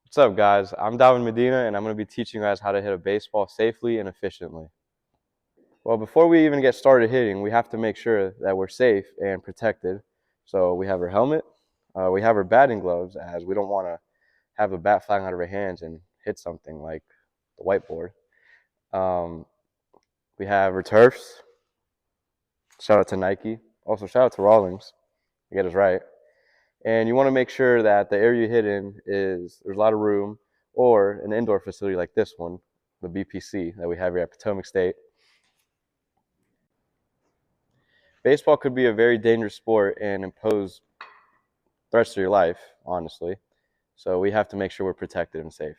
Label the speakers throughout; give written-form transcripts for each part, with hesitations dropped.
Speaker 1: What's up, guys? I'm Dalvin Medina, and I'm going to be teaching you guys how to hit a baseball safely and efficiently. Well, before we even get started hitting, we have to make sure that we're safe and protected. So we have our helmet, we have our batting gloves, as we don't want to have a bat flying out of our hands and hit something like the whiteboard. Um, we have our turfs. Shout out to Nike. Also, shout out to Rawlings. You get us right. And you want to make sure that the area you hit in there's a lot of room, or an indoor facility like this one, the BPC that we have here at Potomac State. Baseball could be a very dangerous sport and impose threats to your life, honestly. So we have to make sure we're protected and safe.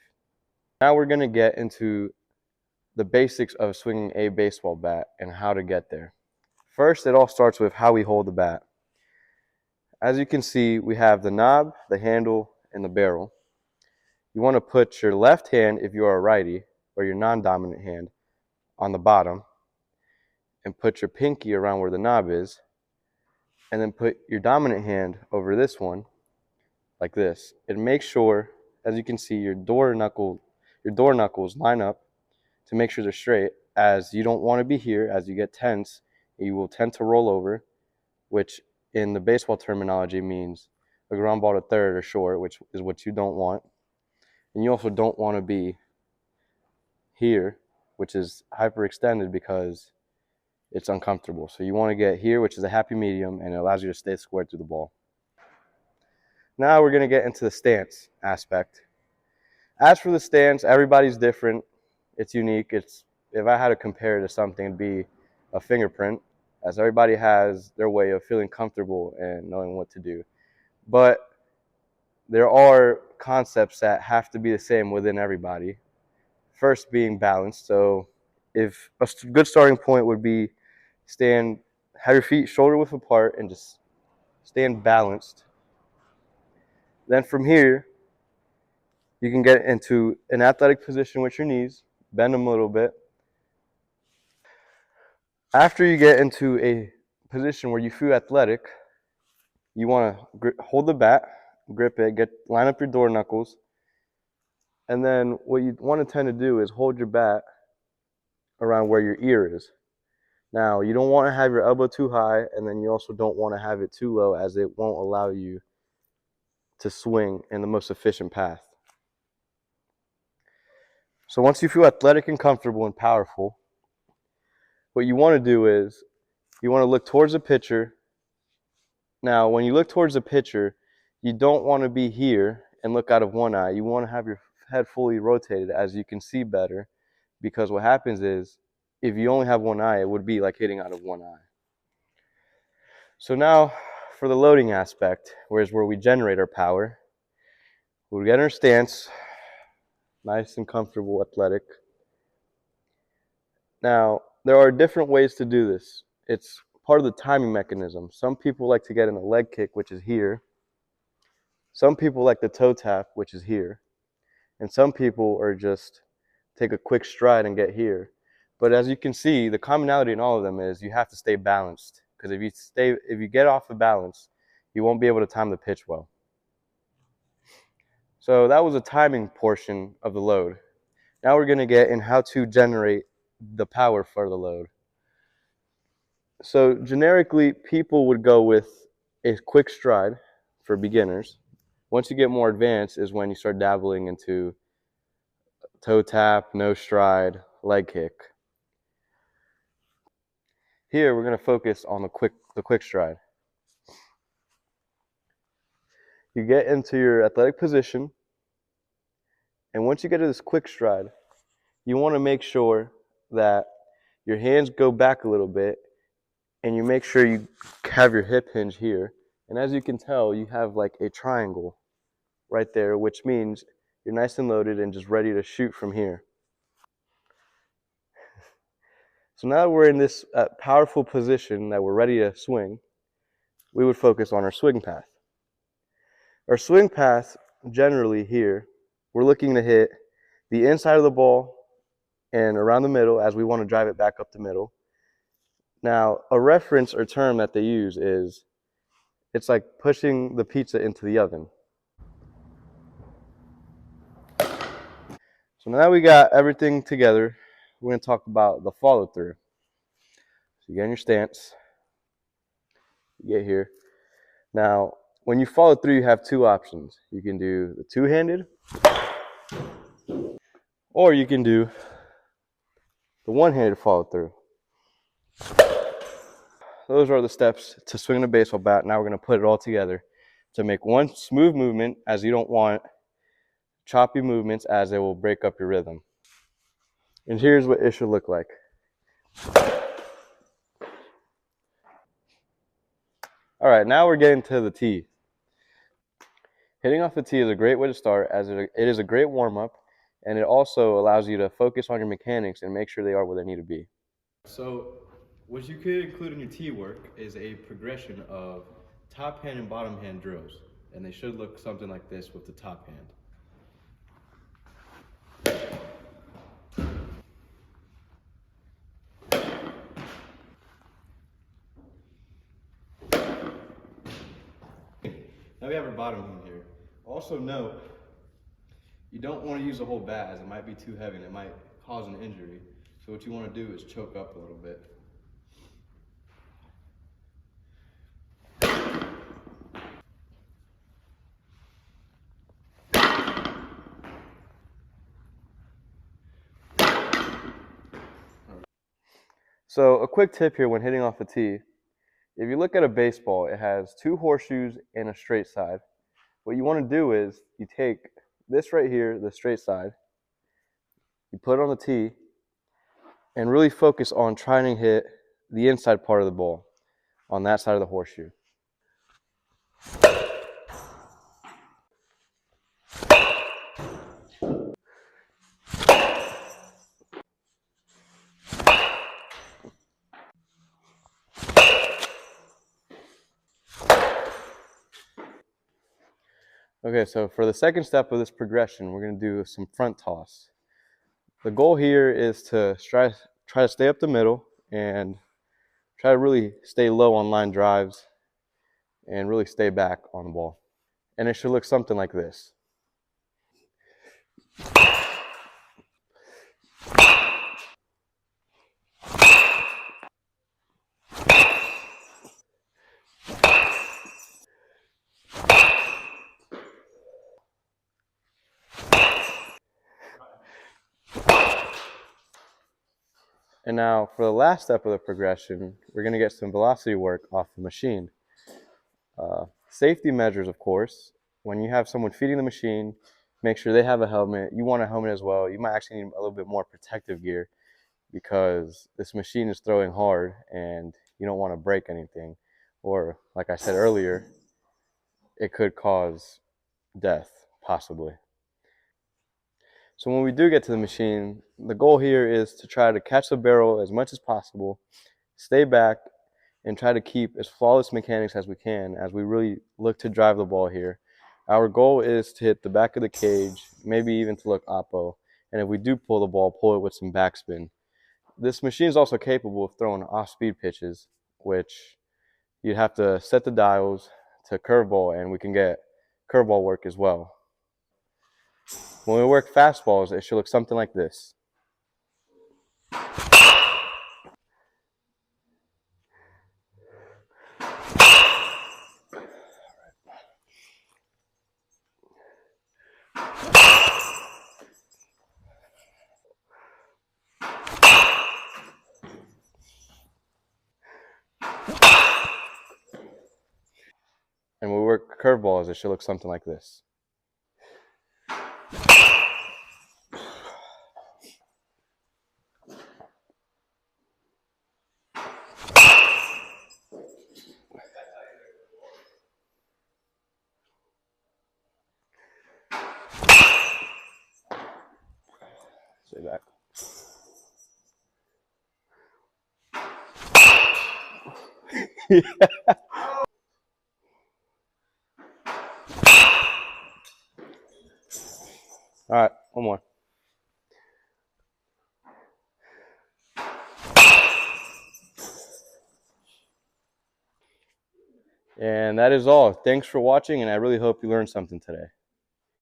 Speaker 1: Now we're going to get into the basics of swinging a baseball bat and how to get there. First, it all starts with how we hold the bat. As you can see, we have the knob, the handle, and the barrel. You want to put your left hand, if you are a righty, or your non-dominant hand, on the bottom, and put your pinky around where the knob is, and then put your dominant hand over this one, like this. And make sure, as you can see, your door knuckles line up to make sure they're straight, as you don't want to be here. As you get tense, you will tend to roll over, which in the baseball terminology means a ground ball to third or short, which is what you don't want. And you also don't want to be here, which is hyperextended, because it's uncomfortable. So you want to get here, which is a happy medium, and it allows you to stay squared through the ball. Now we're going to get into the stance aspect. As for the stance, everybody's different. It's unique. If I had to compare it to something, it'd be a fingerprint, as everybody has their way of feeling comfortable and knowing what to do. But there are concepts that have to be the same within everybody. First being balanced. So if a good starting point would be have your feet shoulder width apart and just stand balanced. Then from here, you can get into an athletic position with your knees, bend them a little bit. After you get into a position where you feel athletic, you want to hold the bat, grip it, line up your door knuckles, and then what you want to tend to do is hold your bat around where your ear is. Now, you don't want to have your elbow too high, and then you also don't want to have it too low, as it won't allow you to swing in the most efficient path. So once you feel athletic and comfortable and powerful, what you want to do is you want to look towards the pitcher. Now, when you look towards the pitcher, you don't want to be here and look out of one eye. You want to have your head fully rotated, as you can see better, because what happens is if you only have one eye, it would be like hitting out of one eye. So now for the loading aspect, where we generate our power, we'll get in our stance, nice and comfortable, athletic. Now, there are different ways to do this. It's part of the timing mechanism. Some people like to get in a leg kick, which is here. Some people like the toe tap, which is here. And some people are just take a quick stride and get here. But as you can see, the commonality in all of them is you have to stay balanced. Because if you get off of balance, you won't be able to time the pitch well. So that was a timing portion of the load. Now we're going to get in how to generate the power for the load. So generically, people would go with a quick stride for beginners. Once you get more advanced is when you start dabbling into toe tap, no stride, leg kick. Here we're going to focus on the quick stride. You get into your athletic position, and once you get to this quick stride, you want to make sure that your hands go back a little bit, and you make sure you have your hip hinge here. And as you can tell, you have like a triangle right there, which means you're nice and loaded and just ready to shoot from here. So now that we're in this powerful position that we're ready to swing, we would focus on our swing path. Our swing path, generally here, we're looking to hit the inside of the ball and around the middle, as we want to drive it back up the middle. Now, a reference or term that they use is, it's like pushing the pizza into the oven. So now we got everything together, we're going to talk about the follow through. So you get in your stance, you get here. Now, when you follow through, you have two options. You can do the two-handed, or you can do the one-handed follow through. Those are the steps to swinging a baseball bat. Now we're going to put it all together to make one smooth movement, as you don't want choppy movements, as it will break up your rhythm. And here's what it should look like. All right, now we're getting to the tee. Hitting off the tee is a great way to start, as it is a great warm-up, and it also allows you to focus on your mechanics and make sure they are where they need to be. So what you could include in your tee work is a progression of top hand and bottom hand drills, and they should look something like this with the top hand. Now we have our bottom hand here. Also note, you don't want to use the whole bat, as it might be too heavy and it might cause an injury. So what you want to do is choke up a little bit. So a quick tip here when hitting off a tee, if you look at a baseball, it has two horseshoes and a straight side. What you want to do is you take this right here, the straight side, you put it on the tee, and really focus on trying to hit the inside part of the ball on that side of the horseshoe. Okay, so for the second step of this progression, we're going to do some front toss. The goal here is to try to stay up the middle and try to really stay low on line drives and really stay back on the ball. And it should look something like this. And now for the last step of the progression, we're going to get some velocity work off the machine. Safety measures, of course. When you have someone feeding the machine, make sure they have a helmet. You want a helmet as well. You might actually need a little bit more protective gear, because this machine is throwing hard and you don't want to break anything. Or, like I said earlier, it could cause death, possibly. So when we do get to the machine, the goal here is to try to catch the barrel as much as possible, stay back, and try to keep as flawless mechanics as we can as we really look to drive the ball here. Our goal is to hit the back of the cage, maybe even to look oppo. And if we do pull the ball, pull it with some backspin. This machine is also capable of throwing off-speed pitches, which you'd have to set the dials to curveball, and we can get curveball work as well. When we work fastballs, it should look something like this. And when we work curveballs, it should look something like this. Stay back. Yeah. All right, one more. And that is all. Thanks for watching, and I really hope you learned something today.